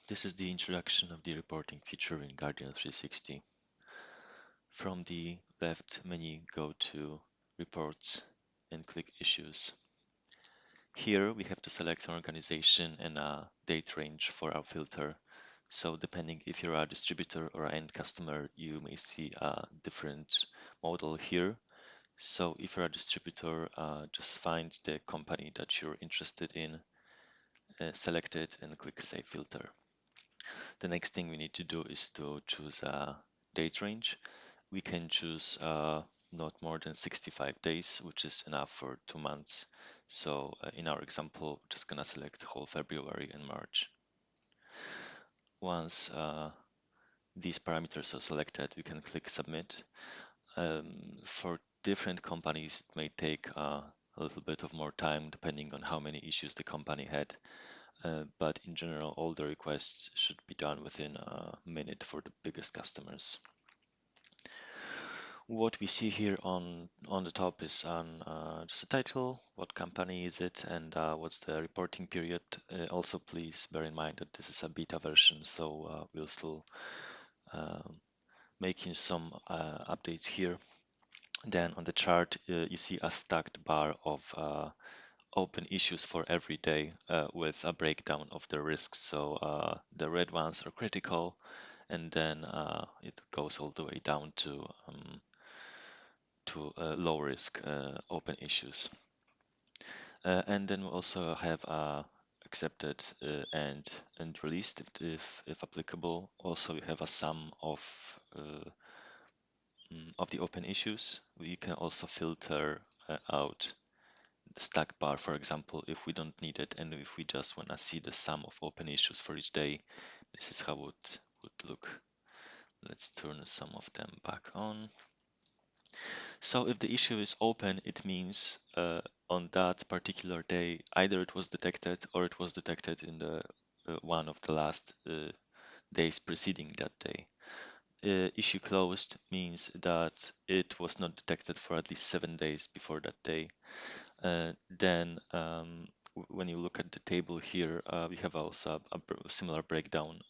This is the introduction of the reporting feature in Guardian 360. From the left menu, go to Reports and click Issues. Here we have to select an organization and a date range for our filter. So depending if you're a distributor or an end customer, you may see a different model here. So if you're a distributor, just find the company that you're interested in, select it and click Save Filter. The next thing we need to do is to choose a date range. We can choose not more than 65 days, which is enough for 2 months. So in our example, we're just gonna select whole February and March. Once these parameters are selected, we can click Submit. For different companies, it may take a little bit of more time depending on how many issues the company had. But in general, all the requests should be done within a minute for the biggest customers. What we see here on the top is just a title, what company is it, and what's the reporting period. Also, please bear in mind that this is a beta version, so we'll still making some updates here. Then on the chart, you see a stacked bar of open issues for every day with a breakdown of the risks. So the red ones are critical, and then it goes all the way down to low risk open issues. And then we also have accepted and released if applicable. Also, we have a sum of the open issues. We can also filter out the stack bar, for example, if we don't need it, and if we just want to see the sum of open issues for each day. This is how it would look. Let's turn some of them back on. So if the issue is open, it means on that particular day, either it was detected or it was detected in the one of the last days preceding that day. Issue closed means that it was not detected for at least 7 days before that day. Then when you look at the table here, we have also a similar breakdown.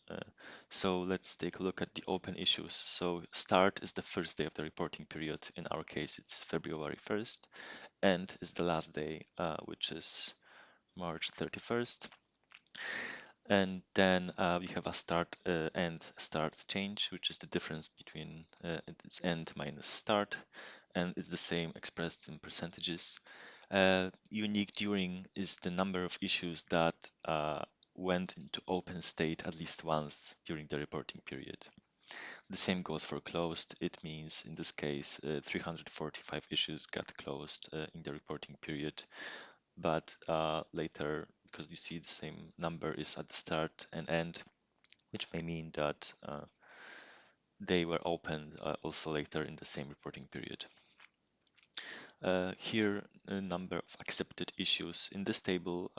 So let's take a look at the open issues. So start is the first day of the reporting period. In our case, it's February 1st. End is the last day, which is March 31st. And then we have a start end start change, which is the difference between its end minus start, and it's the same expressed in percentages. Unique during is the number of issues that went into open state at least once during the reporting period. The same goes for closed. It means in this case 345 issues got closed in the reporting period, but later, because you see the same number is at the start and end, which may mean that they were opened also later in the same reporting period. Here, a number of accepted issues. In this table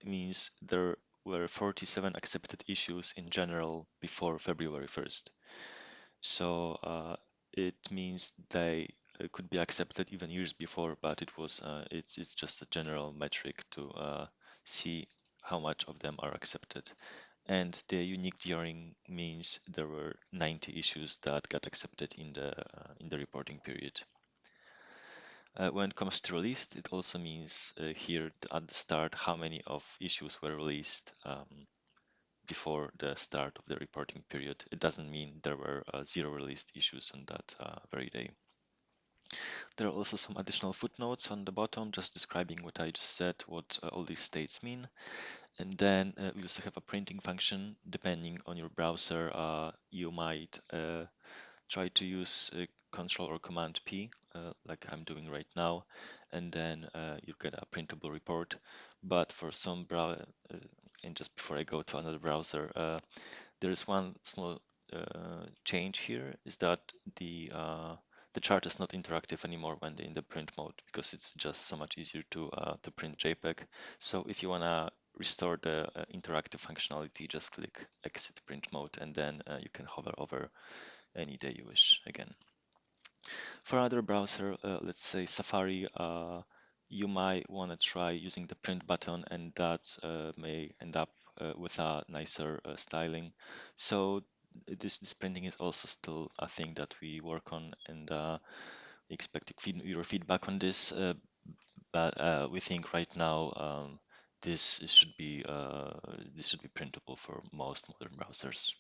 means there were 47 accepted issues in general before February 1st. So it means they could be accepted even years before, but it's just a general metric to see how much of them are accepted. And the unique during means there were 90 issues that got accepted in the reporting period. When it comes to released, it also means here at the start how many of issues were released before the start of the reporting period. It doesn't mean there were 0 released issues on that very day. There are also some additional footnotes on the bottom, just describing what I just said, what all these states mean. And then we also have a printing function. Depending on your browser, you might try to use Control or Command P, like I'm doing right now, and then you get a printable report. But for some browser, and just before I go to another browser, there is one small change here, is that the chart is not interactive anymore when in the print mode, because it's just so much easier to print JPEG. So if you wanna restore the interactive functionality, just click Exit Print Mode, and then you can hover over any day you wish again. For other browser, let's say Safari, you might want to try using the print button, and that may end up with a nicer styling. So this printing is also still a thing that we work on, and expect your feedback on this. But we think right now this should be printable for most modern browsers.